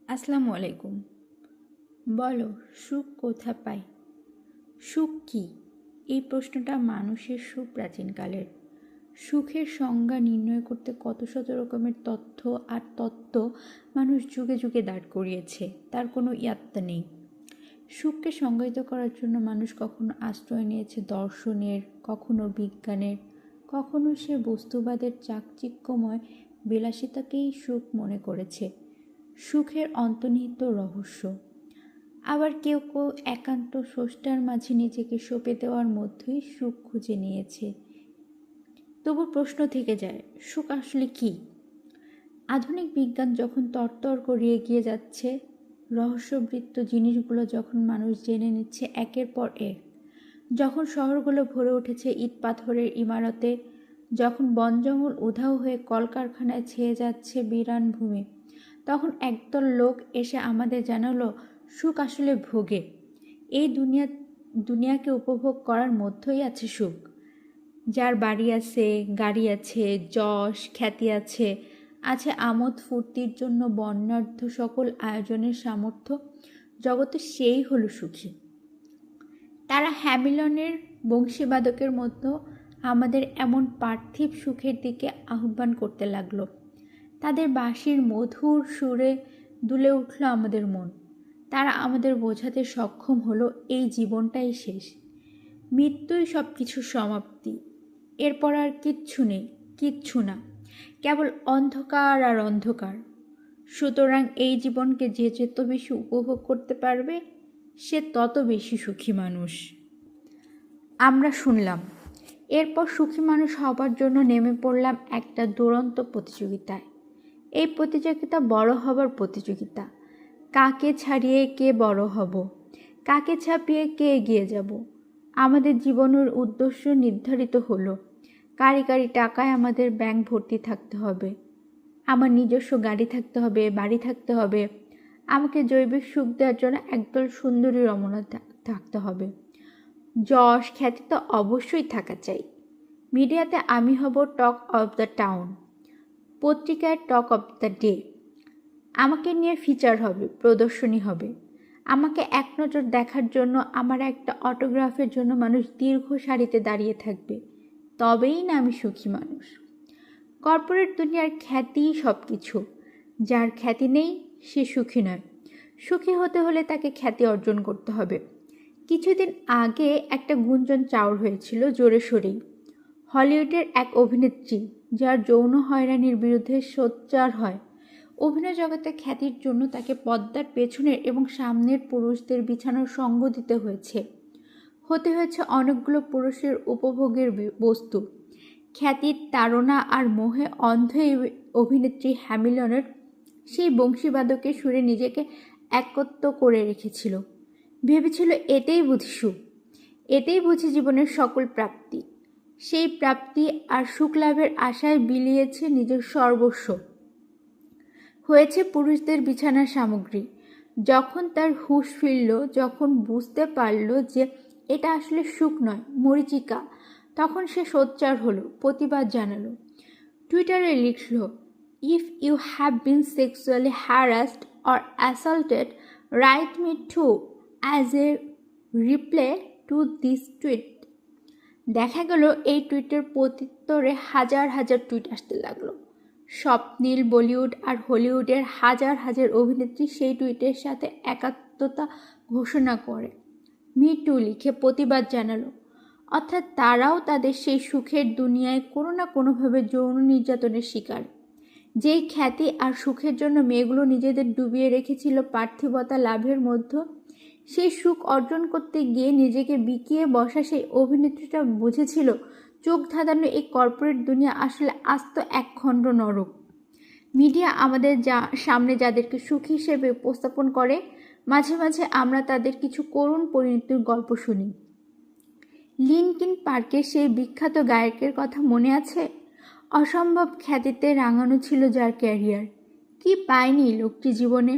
আসসালামু আলাইকুম। বলো, সুখ কোথা পাই? সুখ কি? এই প্রশ্নটা মানুষের সুপ্রাচীনকালের। সুখের সংজ্ঞা নির্ণয় করতে কত শত রকমের তথ্য আর তত্ত্ব মানুষ যুগে যুগে দাঁড় করিয়েছে, তার কোনো ইয়াত্তা নেই। সুখকে সংজ্ঞায়িত করার জন্য মানুষ কখনো আশ্রয় নিয়েছে দর্শনের, কখনো বিজ্ঞানের, কখনো সে বস্তুবাদের চাকচিক্যময় বিলাসিতাকেই সুখ মনে করেছে সুখের অন্তর্নিহিত রহস্য। আবার কেউ কেউ একান্ত স্রষ্টার মাঝে নিজেকে সঁপে দেওয়ার মধ্যেই সুখ খুঁজে নিয়েছে। তবু প্রশ্ন থেকে যায়, সুখ আসলে কি? আধুনিক বিজ্ঞান যখন তরতর করে এগিয়ে যাচ্ছে, রহস্যবৃত্ত জিনিসগুলো যখন মানুষ জেনে নিচ্ছে একের পর এক, যখন শহরগুলো ভরে উঠেছে ইট পাথরের ইমারতে, যখন বন জঙ্গল উধাও হয়ে কলকারখানায় ছেয়ে যাচ্ছে বিরান ভূমি, তখন একদল লোক এসে আমাদের জানালো সুখ আসলে ভোগে। এই দুনিয়াকে উপভোগ করার মধ্যেই আছে সুখ। যার বাড়ি আছে, গাড়ি আছে, যশ খ্যাতি আছে, আছে আমোদ ফুর্তির জন্য বর্ণাঢ্য সকল আয়োজনের সামর্থ্য, জগতে সেই হলো সুখী। তারা হ্যামিলনের বংশীবাদকের মতো আমাদের এমন পার্থিব সুখের দিকে আহ্বান করতে লাগলো। তাদের বাঁশির মধুর সুরে দুলে উঠল আমাদের মন। তারা আমাদের বোঝাতে সক্ষম হলো এই জীবনটাই শেষ, মৃত্যুই সব কিছুর সমাপ্তি। এরপর আর কিচ্ছু নেই, কিচ্ছু না, কেবল অন্ধকার আর অন্ধকার। সুতরাং এই জীবনকে যে যত বেশি উপভোগ করতে পারবে সে তত বেশি সুখী মানুষ। আমরা শুনলাম। এরপর সুখী মানুষ হবার জন্য নেমে পড়লাম একটা দুরন্ত প্রতিযোগিতায়। এই প্রতিযোগিতা বড় হবার প্রতিযোগিতা। কাকে ছাড়িয়ে কে বড় হব, কাকে ছাপিয়ে কে এগিয়ে যাব। আমাদের জীবনের উদ্দেশ্য নির্ধারিত হলো। কারি কারি টাকায় আমাদের ব্যাংক ভর্তি থাকতে হবে, আমার নিজস্ব গাড়ি থাকতে হবে, বাড়ি থাকতে হবে, আমাকে জৈবিক সুখ দেওয়ার জন্য একদল সুন্দরী রমণা থাকতে হবে। যশ খ্যাতি তো অবশ্যই থাকা চাই। মিডিয়াতে আমি হব টক অফ দ্য টাউন, পত্রিকায় টক অফ দ্য ডে। আমাকে নিয়ে ফিচার হবে, প্রদর্শনী হবে। আমাকে এক নজর দেখার জন্য, আমার একটা অটোগ্রাফের জন্য মানুষ দীর্ঘ সারিতে দাঁড়িয়ে থাকবে। তবেই না আমি সুখী মানুষ। কর্পোরেট দুনিয়ার খ্যাতিই সব কিছু। যার খ্যাতি নেই সে সুখী নয়। সুখী হতে হলে তাকে খ্যাতি অর্জন করতে হবে। কিছুদিন আগে একটা গুঞ্জন চাউর হয়েছিল জোরে সোরেই। হলিউডের এক অভিনেত্রী, যার যৌন হয়রানির বিরুদ্ধে সোচ্চার হয়, অভিনয় জগতে খ্যাতির জন্য তাকে পর্দার পেছনের এবং সামনের পুরুষদের বিছানার সঙ্গ দিতে হয়েছে, হতে হয়েছে অনেকগুলো পুরুষের উপভোগের বস্তু। খ্যাতির তাড়না আর মোহে অন্ধ এই অভিনেত্রী হ্যামিলনের সেই বংশীবাদকের সুরে নিজেকে একত্ব করে রেখেছিল। ভেবেছিল এতেই বুঝি সুখ, এতেই বুঝি জীবনের সকল প্রাপ্তি। সেই প্রাপ্তি আর সুখ লাভের আশায় বিলিয়েছে নিজের সর্বস্ব, হয়েছে পুরুষদের বিছানার সামগ্রী। যখন তার হুঁশ ফিরল, যখন বুঝতে পারল যে এটা আসলে সুখ নয়, মরীচিকা, তখন সে সোচ্চার হলো, প্রতিবাদ জানালো। টুইটারে লিখল, if you have been sexually harassed or assaulted, write me too as a reply to this tweet. দেখা গেল এই টুইটের প্রত্যুত্তরে হাজার হাজার টুইট আসতে লাগলো। স্বপ্নীল বলিউড আর হলিউডের হাজার হাজার অভিনেত্রী সেই টুইটের সাথে একাত্মতা ঘোষণা করে, মি টু লিখে প্রতিবাদ জানালো। অর্থাৎ তারাও তাদের সেই সুখের দুনিয়ায় কোনো না কোনোভাবে যৌন নির্যাতনের শিকার। যেই খ্যাতি আর সুখের জন্য মেয়েগুলো নিজেদের ডুবিয়ে রেখেছিল পার্থিবতা লাভের মধ্যে, সেই সুখ অর্জন করতে গিয়ে নিজেকে বিকিয়ে বসা সেই অভিনেত্রীটা বুঝেছিল চোখ ধাঁধানো এই কর্পোরেট দুনিয়া আসলে আস্ত একখণ্ড নরক। মিডিয়া আমাদের সামনে যাদেরকে সুখ হিসেবে উপস্থাপন করে, মাঝে মাঝে আমরা তাদের কিছু করুণ পরিণতির গল্প শুনি। লিনকিন পার্কের সেই বিখ্যাত গায়কের কথা মনে আছে? অসম্ভব খ্যাতিতে রাঙানো ছিল যার ক্যারিয়ার। কি পায়নি লোকটি জীবনে?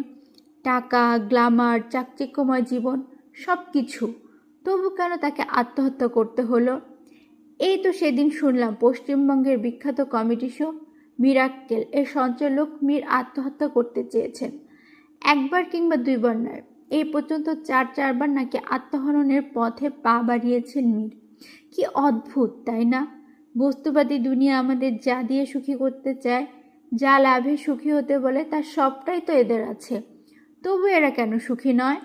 টাকা, গ্ল্যামার, চাকচিক্যময় জীবন, সব কিছু। তবু কেন তাকে আত্মহত্যা করতে হলো? এই তো সেদিন শুনলাম পশ্চিমবঙ্গের বিখ্যাত কমেডি শো মিরাক্কেল এর সঞ্চালক মীর আত্মহত্যা করতে চেয়েছেন। একবার কিংবা দুইবার নয়, এই পর্যন্ত চারবার নাকি আত্মহননের পথে পা বাড়িয়েছেন মীর। কি অদ্ভুত, তাই না? বস্তুবাদী দুনিয়া আমাদের যা দিয়ে সুখী করতে চায়, যা লাভে সুখী হতে বলে, তার সবটাই তো এদের আছে। তবু এরা কেন সুখী নয়?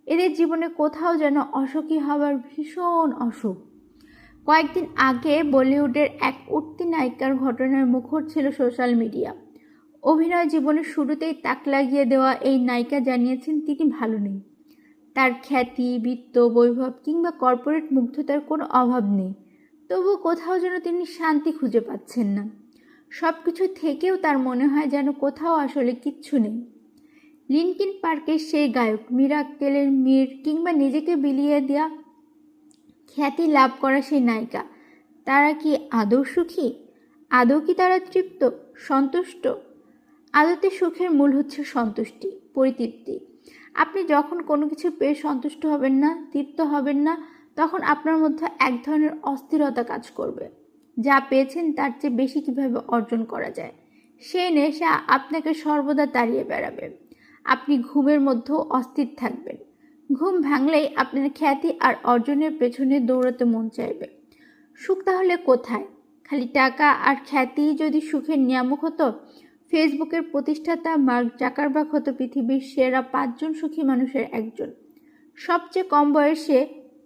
এদের জীবনে কোথাও যেন অসুখী হওয়ার ভীষণ অসুখ। কয়েকদিন আগে বলিউডের এক উঠতি নায়িকার ঘটনার মুখর ছিল সোশ্যাল মিডিয়া। অভিনয় জীবনের শুরুতেই তাক লাগিয়ে দেওয়া এই নায়িকা জানিয়েছেন তিনি ভালো নেই। তার খ্যাতি, বিত্ত, বৈভব কিংবা কর্পোরেট মুগ্ধতার কোনো অভাব নেই। তবু কোথাও যেন তিনি শান্তি খুঁজে পাচ্ছেন না। সব কিছু থেকেও তার মনে হয় যেন কোথাও আসলে কিচ্ছু নেই। লিনকিন পার্কের সেই গায়ক, মীর আক্কেলের মীর, কিংবা নিজেকে বিলিয়ে দেওয়া খ্যাতি লাভ করা সেই নায়িকা, তারা কি আদৌ সুখী? আদৌ কি তারা তৃপ্ত, সন্তুষ্ট? আদতে সুখের মূল হচ্ছে সন্তুষ্টি, পরিতৃপ্তি। আপনি যখন কোনো কিছু পেয়ে সন্তুষ্ট হবেন না, তৃপ্ত হবেন না, তখন আপনার মধ্যে এক ধরনের অস্থিরতা কাজ করবে। যা পেয়েছেন তার চেয়ে বেশি কিভাবে অর্জন করা যায়, সেই নেশা আপনাকে সর্বদা তাড়িয়ে বেড়াবে। আপনি ঘুমের মধ্যেও অস্থির থাকবেন। ঘুম ভাঙলেই আপনার খ্যাতি আর অর্জনের পেছনে দৌড়াতে মন চাইবে। সুখ তাহলে কোথায়? খালি টাকা আর খ্যাতি যদি সুখের নিয়ামক হতো, ফেসবুকের প্রতিষ্ঠাতা মার্ক জাকারবার্গ হতো পৃথিবীর সেরা 5 জন সুখী মানুষের একজন। সবচেয়ে কম বয়সে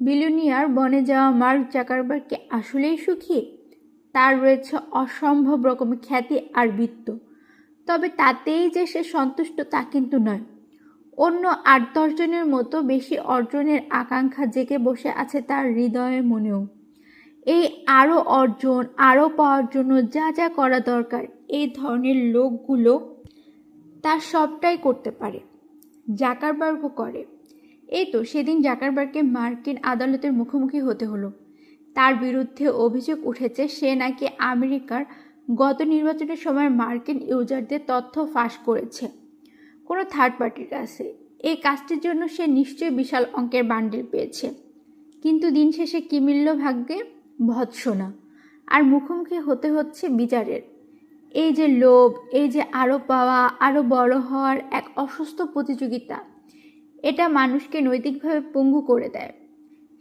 বিলিয়নিয়ার বনে যাওয়া মার্ক জাকারবার্গ কি আসলেই সুখী? তার রয়েছে অসম্ভব রকমের খ্যাতি আর বিত্ত, তবে তাতেই যে সে সন্তুষ্ট তা কিন্তু নয়। অন্য 8-10 জনের মতো বেশি অর্জনের আকাঙ্ক্ষা জেগে বসে আছে তার হৃদয়ে, মনেও। এই আরও অর্জন, আরও পাওয়ার জন্য যা যা করা দরকার, এই ধরনের লোকগুলো তার সবটাই করতে পারে। জাকারবার্গও করে। এই তো সেদিন জাকারবার্গকে মার্কিন আদালতের মুখোমুখি হতে হলো। তার বিরুদ্ধে অভিযোগ উঠেছে সে নাকি আমেরিকার গত নির্বাচনের সময় মার্কিন ইউজারদের তথ্য ফাঁস করেছে কোনো থার্ড পার্টির কাছে। এই কাজটির জন্য সে নিশ্চয়ই বিশাল অঙ্কের বান্ডিল পেয়েছে। কিন্তু দিন শেষে কি মিলল ভাগ্যে? ভৎসনা। আর মুখোমুখি হতে হচ্ছে বিচারের। এই যে লোভ, এই যে আরও পাওয়া, আরও বড় হওয়ার এক অসুস্থ প্রতিযোগিতা, এটা মানুষকে নৈতিকভাবে পঙ্গু করে দেয়।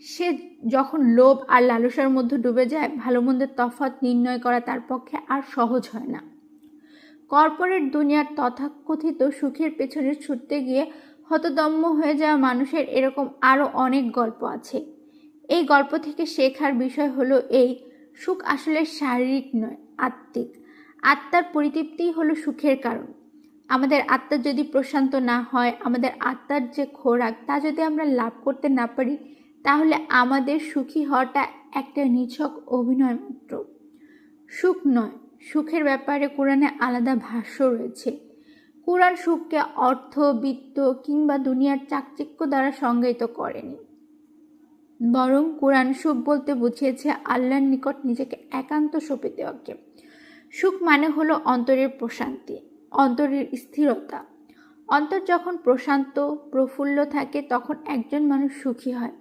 সে যখন লোভ আর লালসার মধ্যে ডুবে যায়, ভালো মন্দের তফাৎ নির্ণয় করা তার পক্ষে আর সহজ হয় না। কর্পোরেট দুনিয়ার তথাকথিত সুখের পেছনে ছুটতে গিয়ে হতদম্য হয়ে যাওয়া মানুষের এরকম আরও অনেক গল্প আছে। এই গল্প থেকে শেখার বিষয় হলো এই: সুখ আসলে শারীরিক নয়, আত্মিক। আত্মার পরিতৃপ্তিই হলো সুখের কারণ। আমাদের আত্মা যদি প্রশান্ত না হয়, আমাদের আত্মার যে খোরাক তা যদি আমরা লাভ করতে না পারি, তাহলে আমাদের সুখী হওয়াটা একটা নিছক অভিনয় মাত্র। সুখ নয়, সুখের ব্যাপারে কোরআনে আলাদা ভাষ্য রয়েছে। কোরআন সুখকে অর্থ, বিত্ত কিংবা দুনিয়ার চাকচিক্য দ্বারা সংজ্ঞায়িত করেনি, বরং কোরআন সুখ বলতে বুঝিয়েছে আল্লাহর নিকট নিজেকে একান্ত সঁপে দেওয়াকে। সুখ মানে হলো অন্তরের প্রশান্তি, অন্তরের স্থিরতা। অন্তর যখন প্রশান্ত, প্রফুল্ল থাকে, তখন একজন মানুষ সুখী হয়।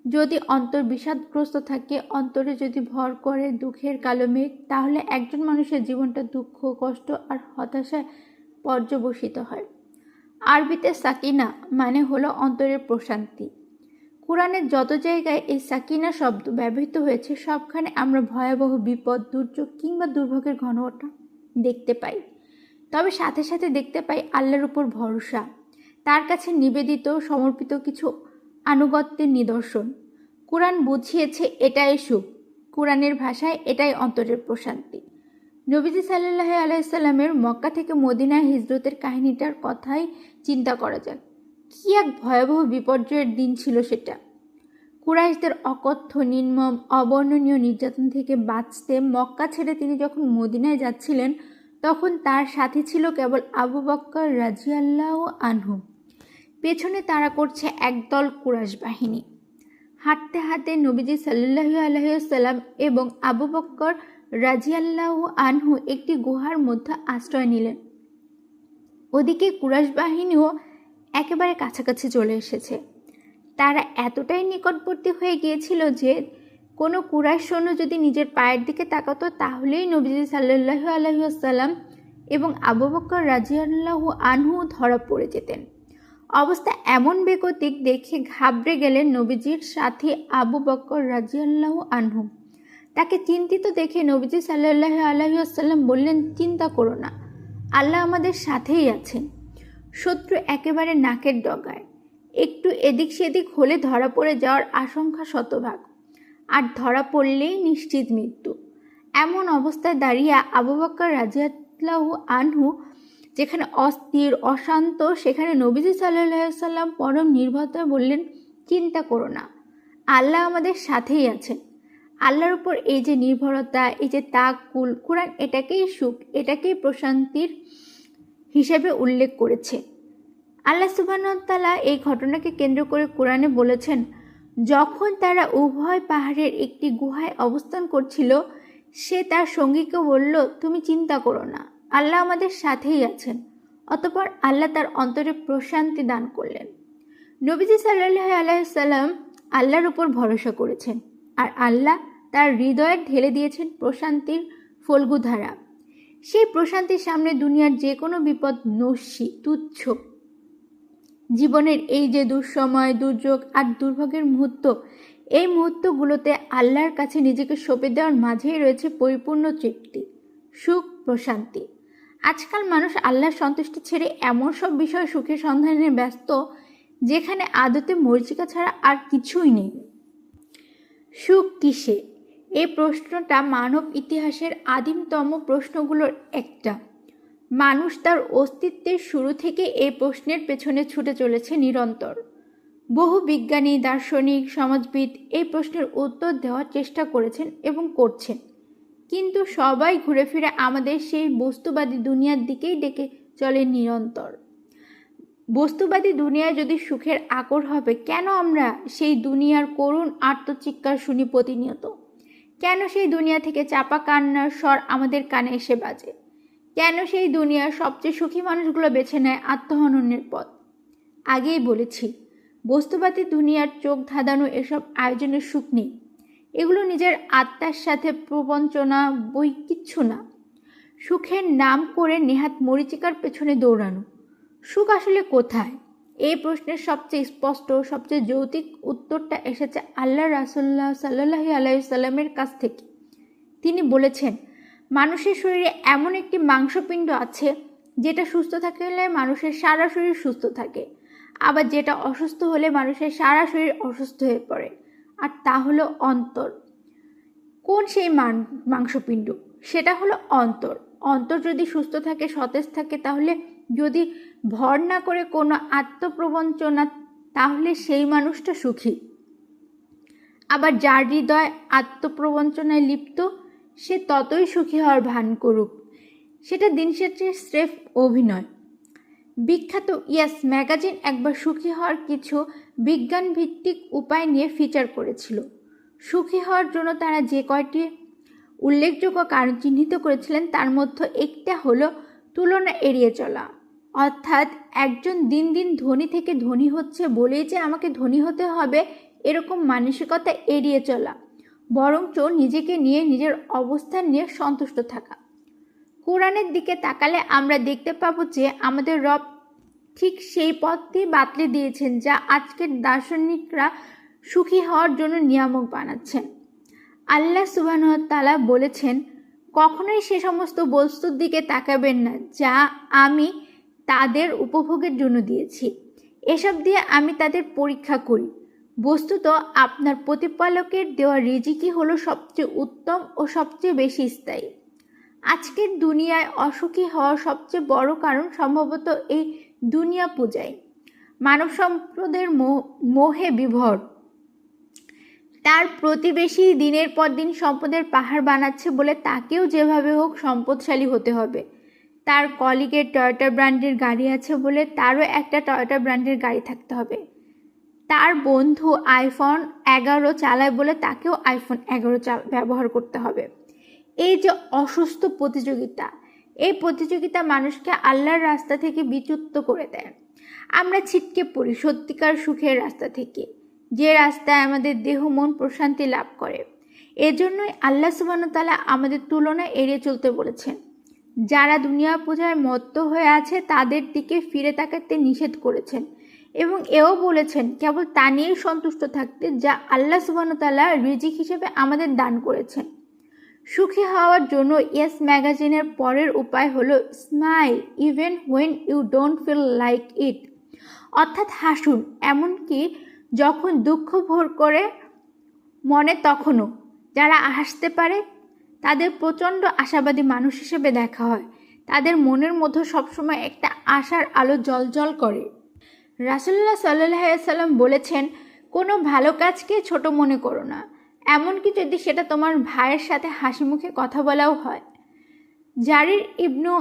যদি অন্তর বিষাদগ্রস্ত থাকে, অন্তরে যদি ভর করে দুঃখের কালো মেঘ, তাহলে একজন মানুষের জীবনটা দুঃখ, কষ্ট আর হতাশায় পর্যবসিত হয়। আরবিতে সাকিনা মানে হলো অন্তরের প্রশান্তি। কোরআনের যত জায়গায় এই সাকিনা শব্দ ব্যবহৃত হয়েছে, সবখানে আমরা ভয়াবহ বিপদ, দুর্যোগ কিংবা দুর্ভোগের ঘটনা দেখতে পাই। তবে সাথে সাথে দেখতে পাই আল্লাহর উপর ভরসা, তার কাছে নিবেদিত, সমর্পিত কিছু আনুগত্যের নিদর্শন। কোরআন বুঝিয়েছে এটাই সুখ। কোরআনের ভাষায় এটাই অন্তরের প্রশান্তি। নবীজি সাল্লাল্লাহু আলাইহি সাল্লামের মক্কা থেকে মদিনায় হিজরতের কাহিনীটার কথাই চিন্তা করা যাক। কি এক ভয়াবহ বিপর্যয়ের দিন ছিল সেটা। কুরাইশদের অকথ্য, নির্মম, অবর্ণনীয় নির্যাতন থেকে বাঁচতে মক্কা ছেড়ে তিনি যখন মদিনায় যাচ্ছিলেন, তখন তার সাথে ছিল কেবল আবু বকর রাদিয়াল্লাহু আনহু। পেছনে তাড়া করছে একদল কুরাইশ বাহিনী। হাঁটতে হাঁটতে নবীজি সাল্লাল্লাহু আলাইহি ওয়াসাল্লাম এবং আবু বকর রাদিয়াল্লাহু আনহু একটি গুহার মধ্যে আশ্রয় নিলেন। ওদিকে কুরাইশ বাহিনীও একেবারে কাছাকাছি চলে এসেছে। তারা এতটাই নিকটবর্তী হয়ে গিয়েছিল যে কোনো কুরাইশ সৈন্য যদি নিজের পায়ের দিকে তাকাতো, তাহলেই নবীজি সাল্লাল্লাহু আলাইহি ওয়াসাল্লাম এবং আবু বকর রাদিয়াল্লাহু আনহু ধরা পড়ে যেতেন। অবস্থা এমন বেগতিক দেখে ঘাবড়ে গেলেন নবীজির সাথে আবু বকর রাদিয়াল্লাহু আনহু। তাকে চিন্তিত দেখে নবীজি সাল্লাল্লাহু আলাইহি ওয়াসাল্লাম বললেন, চিন্তা করো না, আল্লাহ আমাদের সাথেই আছেন। শত্রু একেবারে নাকের ডগায়, একটু এদিক সেদিক হলে ধরা পড়ে যাওয়ার আশঙ্কা শতভাগ, আর ধরা পড়লেই নিশ্চিত মৃত্যু। এমন অবস্থায় দাঁড়িয়ে আবু বকর রাদিয়াল্লাহু আনহু যেখানে অস্থির অশান্ত, সেখানে নবীজি সাল্লাল্লাহু আলাইহি ওয়াসাল্লাম পরম নির্ভরতায় বললেন, চিন্তা করো না, আল্লাহ আমাদের সাথেই আছেন। আল্লাহর উপর এই যে নির্ভরতা, এই যে তাওয়াক্কুল, কুরআন এটাকেই সুখ, এটাকেই প্রশান্তির হিসেবে উল্লেখ করেছে। আল্লাহ সুবহানাহু ওয়া তাআলা এই ঘটনাকে কেন্দ্র করে কোরআনে বলেছেন, যখন তারা উভয় পাহাড়ের একটি গুহায় অবস্থান করছিল, সে তার সঙ্গীকে বলল, তুমি চিন্তা করো না, আল্লাহ আমাদের সাথেই আছেন। অতঃপর আল্লাহ তার অন্তরে প্রশান্তি দান করলেন। নবীজি সাল্লাল্লাহু আলাইহি সাল্লাম আল্লাহর উপর ভরসা করেছেন, আর আল্লাহ তার হৃদয়ে ঢেলে দিয়েছেন প্রশান্তির ফল্গুধারা। সেই প্রশান্তির সামনে দুনিয়ার যে কোনো বিপদ নস্যি, তুচ্ছ। জীবনের এই যে দুঃসময়, দুর্যোগ আর দুর্ভোগের মুহূর্ত, এই মুহূর্তগুলোতে আল্লাহর কাছে নিজেকে সঁপে দেওয়ার মাঝেই রয়েছে পরিপূর্ণ তৃপ্তি, সুখ, প্রশান্তি। আজকাল মানুষ আল্লাহর সন্তুষ্টি ছেড়ে এমন সব বিষয় সুখের সন্ধানে ব্যস্ত, যেখানে আদতে মরীচিকা ছাড়া আর কিছুই নেই। সুখ কিসে? এই প্রশ্নটা মানব ইতিহাসের আদিমতম প্রশ্নগুলোর একটা। মানুষ তার অস্তিত্বের শুরু থেকে এই প্রশ্নের পেছনে ছুটে চলেছে নিরন্তর। বহু বিজ্ঞানী, দার্শনিক, সমাজবিদ এই প্রশ্নের উত্তর দেওয়ার চেষ্টা করেছেন এবং করছেন, কিন্তু সবাই ঘুরে ফিরে আমাদের সেই বস্তুবাদী দুনিয়ার দিকেই ডেকে চলে নিরন্তর। বস্তুবাদী দুনিয়ায় যদি সুখের আকর হবে, কেন আমরা সেই দুনিয়ার করুণ আর্তচিৎকার শুনি প্রতিনিয়ত? কেন সেই দুনিয়া থেকে চাপা কান্নার স্বর আমাদের কানে এসে বাজে? কেন সেই দুনিয়ার সবচেয়ে সুখী মানুষগুলো বেছে নেয় আত্মহননের পথ? আগেই বলেছি, বস্তুবাদী দুনিয়ার চোখ ধাঁধানো এসব আয়োজনের সুখ নেই। এগুলো নিজের আত্মার সাথে প্রবঞ্চনা, বই কিচ্ছু না। সুখের নাম করে নেহাত মরীচিকার পেছনে দৌড়ানো। সুখ আসলে কোথায়? এই প্রশ্নের সবচেয়ে স্পষ্ট, সবচেয়ে যৌক্তিক উত্তরটা এসেছে আল্লাহ রাসূলুল্লাহ সাল্লাল্লাহু আলাইহি সাল্লামের কাছ থেকে। তিনি বলেছেন, মানুষের শরীরে এমন একটি মাংসপিণ্ড আছে যেটা সুস্থ থাকলে মানুষের সারা শরীর সুস্থ থাকে, আবার যেটা অসুস্থ হলে মানুষের সারা শরীর অসুস্থ হয়ে পড়ে, আর তা হলো অন্তর। কোন সেই মাংসপিণ্ড? সেটা হলো অন্তর। অন্তর যদি সুস্থ থাকে, সতেজ থাকে, তাহলে যদি ভর না করে কোনো আত্মপ্রবঞ্চনা, তাহলে সেই মানুষটা সুখী। আবার যার হৃদয় আত্মপ্রবঞ্চনায় লিপ্ত, সে ততই সুখী হওয়ার ভান করুক, সেটা দিন শেষে স্রেফ অভিনয়। বিখ্যাত ইয়েস ম্যাগাজিন একবার সুখী হওয়ার কিছু বিজ্ঞানভিত্তিক উপায় নিয়ে ফিচার করেছিল। সুখী হওয়ার জন্য তারা যে কয়টি উল্লেখযোগ্য কারণ চিহ্নিত করেছিলেন, তার মধ্যে একটা হলো তুলনা এড়িয়ে চলা। অর্থাৎ একজন দিন দিন ধনী থেকে ধনী হচ্ছে বলেই যে আমাকে ধনী হতে হবে, এরকম মানসিকতা এড়িয়ে চলা, বরঞ্চ নিজেকে নিয়ে, নিজের অবস্থান নিয়ে সন্তুষ্ট থাকা। কোরআনের দিকে তাকালে আমরা দেখতে পাবো যে আমাদের রব ঠিক সেই পথটি বাতলে দিয়েছেন যা আজকের দার্শনিকরা সুখী হওয়ার জন্য নিয়ামক বানাচ্ছেন। আল্লাহ সুবহানাহু ওয়া তাআলা বলেছেন, কখনোই সে সমস্ত বস্তুর দিকে তাকাবেন না যা আমি তাদের উপভোগের জন্য দিয়েছি। এসব দিয়ে আমি তাদের পরীক্ষা করি। বস্তুত আপনার প্রতিপালকের দেওয়া রিজিকই হলো সবচেয়ে উত্তম ও সবচেয়ে বেশি স্থায়ী। আজকের দুনিয়ায় অসুখী হওয়ার সবচেয়ে বড় কারণ সম্ভবত এই দুনিয়া পূজায়। মানব সম্পদের মোহে বিভোর। তার প্রতিবেশী দিনের পর দিন সম্পদের পাহাড় বানাচ্ছে বলে তাকেও যেভাবে হোক সম্পদশালী হতে হবে। তার কলিগের টয়োটা ব্র্যান্ডের গাড়ি আছে বলে তারও একটা টয়োটা ব্র্যান্ডের গাড়ি থাকতে হবে। তার বন্ধু আইফোন 11 চালায় বলে তাকেও আইফোন 11 ব্যবহার করতে হবে। এই যে অসুস্থ প্রতিযোগিতা, এই প্রতিযোগিতা মানুষকে আল্লাহর রাস্তা থেকে বিচ্যুত করে দেয়। আমরা ছিটকে পড়ি সত্যিকার সুখের রাস্তা থেকে, যে রাস্তায় আমাদের দেহ মন প্রশান্তি লাভ করে। এজন্যই আল্লাহ সুবহানাহু ওয়া তাআলা আমাদের তুলনা এড়িয়ে চলতে বলেছেন। যারা দুনিয়া পূজায় মত্ত হয়ে আছে তাদের দিকে ফিরে তাকাতে নিষেধ করেছেন এবং এও বলেছেন কেবল তা নিয়েই সন্তুষ্ট থাকতে যা আল্লাহ সুবহানাহু ওয়া তাআলা রিজিক হিসেবে আমাদের দান করেছেন। সুখী হওয়ার জন্য ইয়েস ম্যাগাজিনের পরের উপায় হলো smile even when you don't feel like it, অর্থাৎ হাসুন এমনকি যখন দুঃখ ভোর করে মনে তখনও। যারা হাসতে পারে তাদের প্রচণ্ড আশাবাদী মানুষ হিসেবে দেখা হয়, তাদের মনের মধ্যে সবসময় একটা আশার আলো জ্বলজ্বল করে। রাসূলুল্লাহ সাল্লাল্লাহু আলাইহি সাল্লাম বলেছেন, কোনো ভালো কাজকে ছোট মনে করো না, এমনকি যদি সেটা তোমার ভাইয়ের সাথে হাসি মুখে কথা বলাও হয়। জারির ইবনু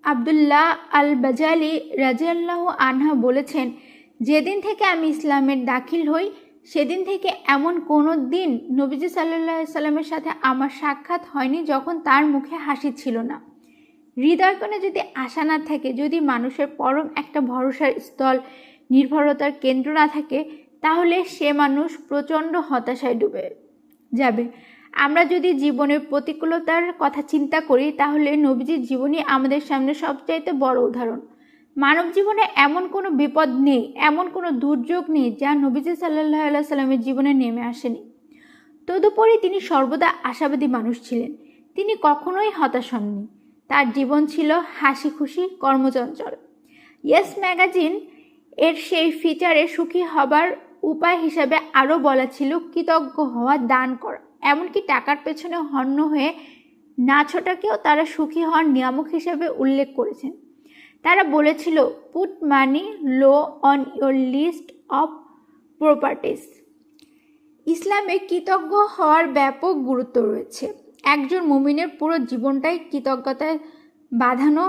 আবদুল্লাহ আল বাজালি রাদিয়াল্লাহু আনহা বলেছেন, যেদিন থেকে আমি ইসলামের দাখিল হই সেদিন থেকে এমন কোনো দিন নবীজি সাল্লাল্লাহু আলাইহি সাল্লামের সাথে আমার সাক্ষাৎ হয়নি যখন তার মুখে হাসি ছিল না। হৃদয় কোণে যদি আশা না থাকে, যদি মানুষের পরম একটা ভরসার স্থল, নির্ভরতার কেন্দ্র না থাকে, তাহলে সে মানুষ প্রচণ্ড হতাশায় ডুবে যাবে। আমরা যদি জীবনের প্রতিকূলতার কথা চিন্তা করি তাহলে নবীজির জীবনই আমাদের সামনে সবচাইতে বড় উদাহরণ। মানব জীবনে এমন কোনো বিপদ নেই, এমন কোনো দুর্যোগ নেই যা নবীজি সাল্লাল্লাহু আলাইহি সাল্লামের জীবনে নেমে আসেনি। তদুপরি তিনি সর্বদা আশাবাদী মানুষ ছিলেন, তিনি কখনোই হতাশ হননি। তার জীবন ছিল হাসি খুশি, কর্মচঞ্চল। ইয়েস ম্যাগাজিন এর সেই ফিচারে সুখী হবার উপায় হিসাবে আরও বলা ছিল কৃতজ্ঞ হওয়া, দান করা, এমনকি টাকার পেছনে হন্য হয়ে না ছোটাকেও তারা সুখী হওয়ার নিয়ামক হিসেবে উল্লেখ করেছেন। তারা বলেছিল, put money low on your list of properties. ইসলামে কৃতজ্ঞ হওয়ার ব্যাপক গুরুত্ব রয়েছে। একজন মুমিনের পুরো জীবনটাই কৃতজ্ঞতায় বাঁধানো।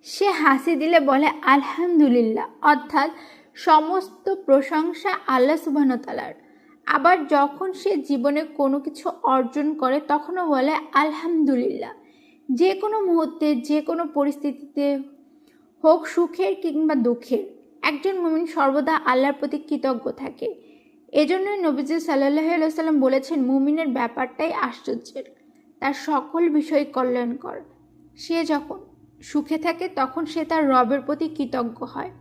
সে হাসি দিলে বলে আলহামদুলিল্লাহ, অর্থাৎ সমস্ত প্রশংসা আল্লাহ সুবহানাহু ওয়া তাআলার। আবার যখন সে জীবনে কোনো কিছু অর্জন করে তখনও বলে আলহামদুলিল্লাহ। যে কোনো মুহূর্তে, যে কোনো পরিস্থিতিতে হোক, সুখের কিংবা দুঃখের, একজন মুমিন সর্বদা আল্লাহর প্রতি কৃতজ্ঞ থাকে। এজন্যই নবীজি সাল্লাল্লাহু আলাইহি ওয়াসাল্লাম বলেছেন, মুমিনের ব্যাপারটাই আশ্চর্যের, তার সকল বিষয় কল্যাণকর। সে যখন সুখে থাকে তখন সে তার রবের প্রতি কৃতজ্ঞ হয়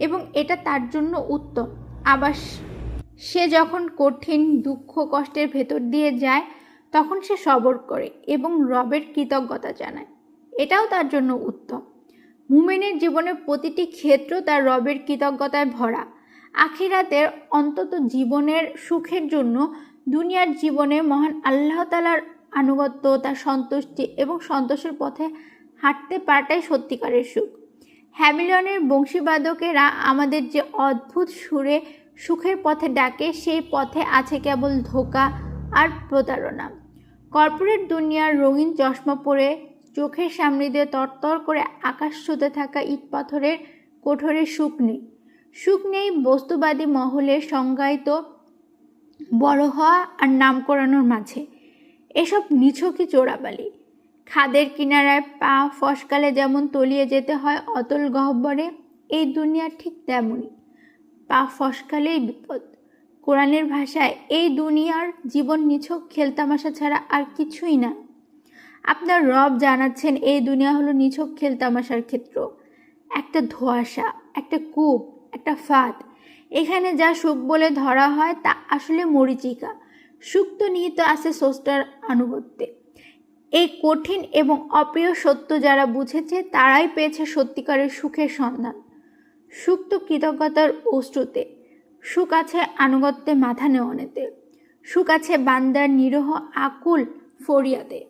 এবং এটা তার জন্য উত্তম। আবার সে যখন কঠিন দুঃখ কষ্টের ভেতর দিয়ে যায় তখন সে সবর করে এবং রবের কৃতজ্ঞতা জানায়, এটাও তার জন্য উত্তম। মুমিনের জীবনের প্রতিটি ক্ষেত্র তার রবের কৃতজ্ঞতায় ভরা। আখিরাতের অন্তত জীবনের সুখের জন্য দুনিয়ার জীবনে মহান আল্লাহ তাআলার আনুগত্য, তার সন্তুষ্টি এবং সন্তোষের পথে হাঁটতে পারাটাই সত্যিকারের সুখ। হ্যামিলনের বংশীবাদকেরা আমাদের যে অদ্ভুত সুরে সুখের পথে ডাকে, সেই পথে আছে কেবল ধোঁকা আর প্রতারণা। কর্পোরেট দুনিয়ার রঙিন চশমা পরে চোখের সামনে দিয়ে তরতর করে আকাশ ছুঁতে থাকা ইট পাথরের কোঠরে সুখ নেই। সুখ নেই বস্তুবাদী মহলে সংজ্ঞায়িত বড় হওয়া আর নাম করানোর মাঝে। এসব নিছকই চোরাবালি। খাদের কিনারায় পা ফসকালে যেমন তলিয়ে যেতে হয় অতল গহ্বরে, এই দুনিয়া ঠিক তেমনই, পা ফসকালেই বিপদ। কোরআনের ভাষায় এই দুনিয়ার জীবন নিছক খেলতামাশা ছাড়া আর কিছুই না। আপনার রব জানাচ্ছেন এই দুনিয়া হলো নিছক খেলতামাশার ক্ষেত্র, একটা ধোঁয়াশা, একটা কূপ, একটা ফাঁদ। এখানে যা সুখ বলে ধরা হয় তা আসলে মরীচিকা। সুখ তো নিহিত আছে স্রষ্টার আনুগত্যে। এই কঠিন এবং অপ্রিয় সত্য যারা বুঝেছে তারাই পেয়েছে সত্যিকারের সুখের সন্ধান। সুখ তো কৃতজ্ঞতার অশ্রুতে, সুখ আছে আনুগত্যে মাথা নেওয়ানেতে, সুখ আছে বান্দার নিরহ আকুল ফরিয়াদে।